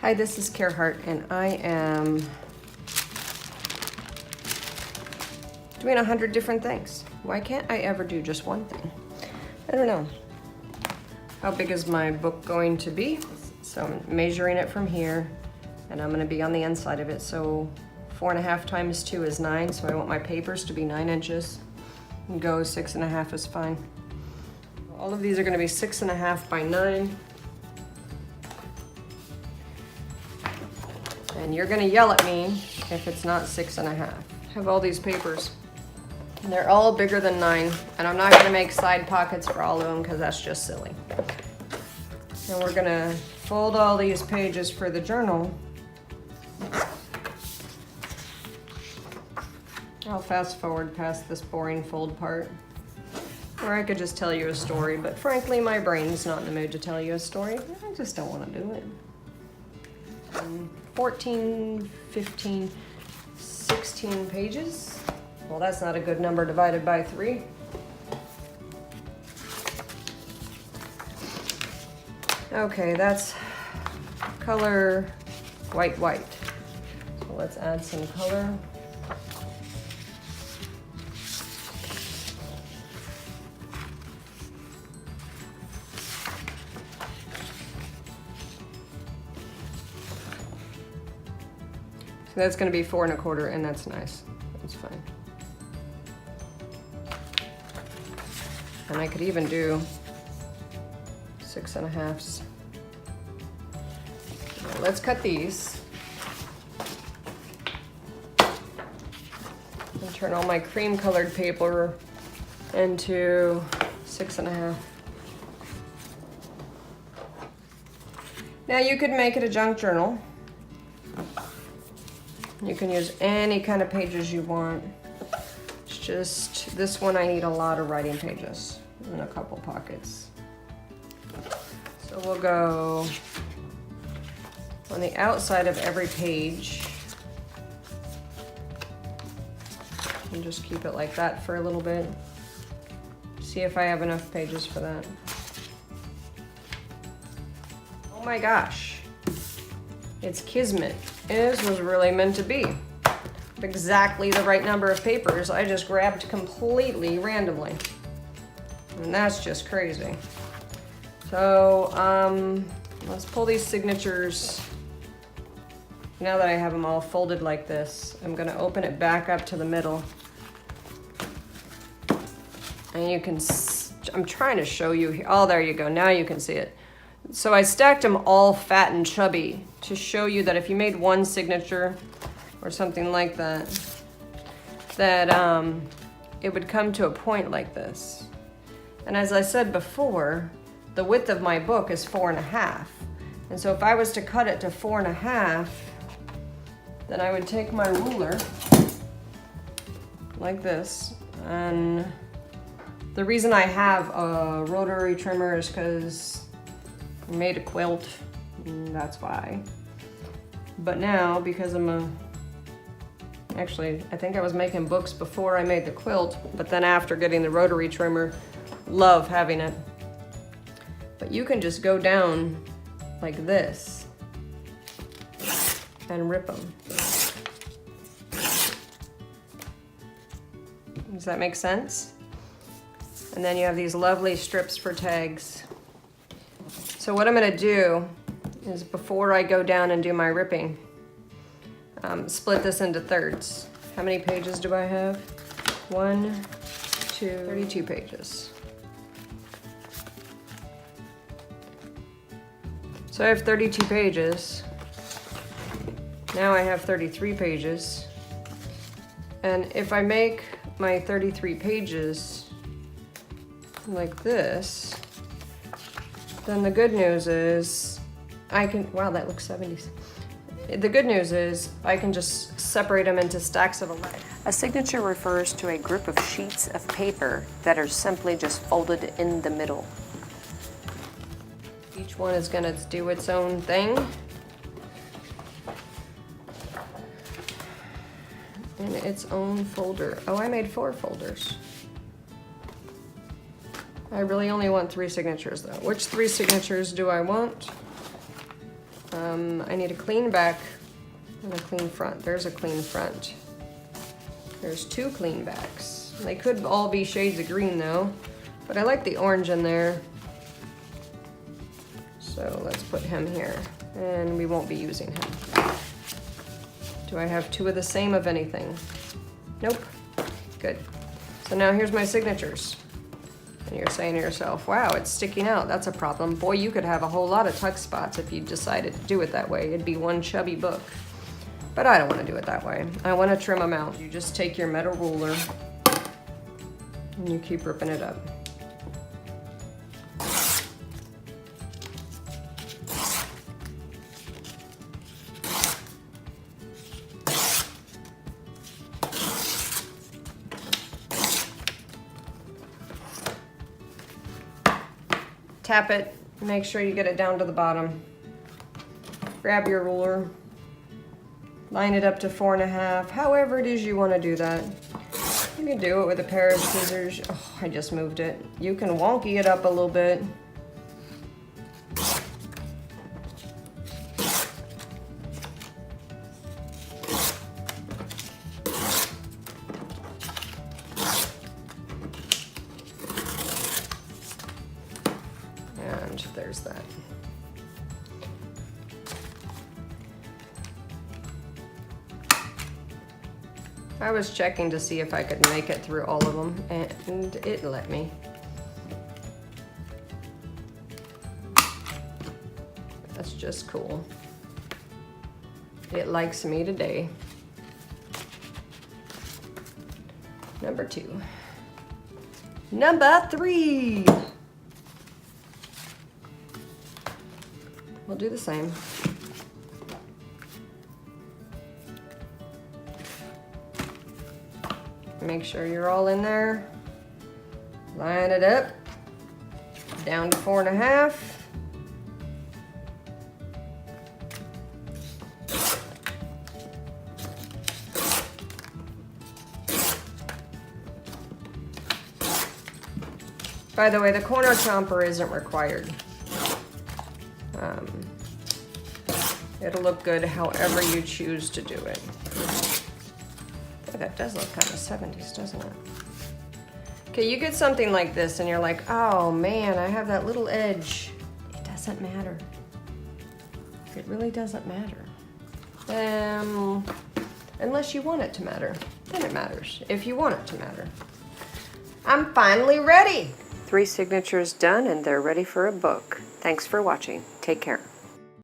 Hi, this is Hart, and I am doing 100 different things. Why can't I ever do just one thing? I don't know. How big is my book going to be? So I'm measuring it from here, and I'm gonna be on the inside of it. So 4.5 times 2 is 9, so I want my papers to be 9 inches. And go 6.5 is fine. All of these are gonna be 6.5 by 9. And you're gonna yell at me if it's not 6.5. I have all these papers. And they're all bigger than 9, and I'm not gonna make side pockets for all of them because that's just silly. And we're gonna fold all these pages for the journal. I'll fast forward past this boring fold part. Or I could just tell you a story, but frankly, my brain's not in the mood to tell you a story. I just don't wanna do it. 14, 15, 16 pages. Well, that's not a good number divided by 3. Okay, that's color white. So let's add some color. So that's going to be 4 1/4, and that's nice. That's fine. And I could even do 6.5s. Let's cut these. And turn all my cream colored paper into 6.5. Now you could make it a junk journal. You can use any kind of pages you want. It's just, this one I need a lot of writing pages and a couple pockets. So we'll go on the outside of every page. And just keep it like that for a little bit. See if I have enough pages for that. Oh my gosh. It's kismet. This was really meant to be. Exactly the right number of papers I just grabbed completely randomly. And that's just crazy. So, let's pull these signatures. Now that I have them all folded like this, I'm gonna open it back up to the middle. And you can, I'm trying to show you here. Oh, there you go, now you can see it. So I stacked them all fat and chubby to show you that if you made one signature or something like that, that it would come to a point like this. And as I said before, the width of my book is 4.5. And so if I was to cut it to 4.5, then I would take my ruler like this. And the reason I have a rotary trimmer is because I made a quilt, and that's why. But now, because actually, I think I was making books before I made the quilt, but then after getting the rotary trimmer, love having it. But you can just go down like this and rip them. Does that make sense? And then you have these lovely strips for tags. So what I'm gonna do is, before I go down and do my ripping, split this into thirds. How many pages do I have? 1, 2, 32 pages. So I have 32 pages. Now I have 33 pages. And if I make my 33 pages like this, then the good news is I can, wow, that looks 70s. The good news is I can just separate them into stacks of 11. A signature refers to a group of sheets of paper that are simply just folded in the middle. Each one is gonna do its own thing. In its own folder. Oh, I made 4 folders. I really only want 3 signatures though. Which 3 signatures do I want? I need a clean back and a clean front. There's a clean front. There's 2 clean backs. They could all be shades of green though, but I like the orange in there. So let's put him here, and we won't be using him. Do I have 2 of the same of anything? Nope. Good. So now here's my signatures. And you're saying to yourself, wow, it's sticking out. That's a problem. Boy, you could have a whole lot of tuck spots if you decided to do it that way. It'd be one chubby book. But I don't want to do it that way. I want to trim them out. You just take your metal ruler and you keep ripping it up. Tap it, make sure you get it down to the bottom. Grab your ruler, line it up to 4.5, however it is you want to do that. You can do it with a pair of scissors. Oh, I just moved it. You can wonky it up a little bit. And there's that. I was checking to see if I could make it through all of them, and it let me. That's just cool. It likes me today. Number 2. Number 3. We'll do the same. Make sure you're all in there. Line it up. Down to 4.5. By the way, the corner chomper isn't required. It'll look good however you choose to do it. Oh, that does look kind of 70s, doesn't it? Okay, you get something like this and you're like, oh man, I have that little edge. It doesn't matter. It really doesn't matter. Unless you want it to matter, then it matters. If you want it to matter. I'm finally ready. 3 signatures done, and they're ready for a book. Thanks for watching. Take care.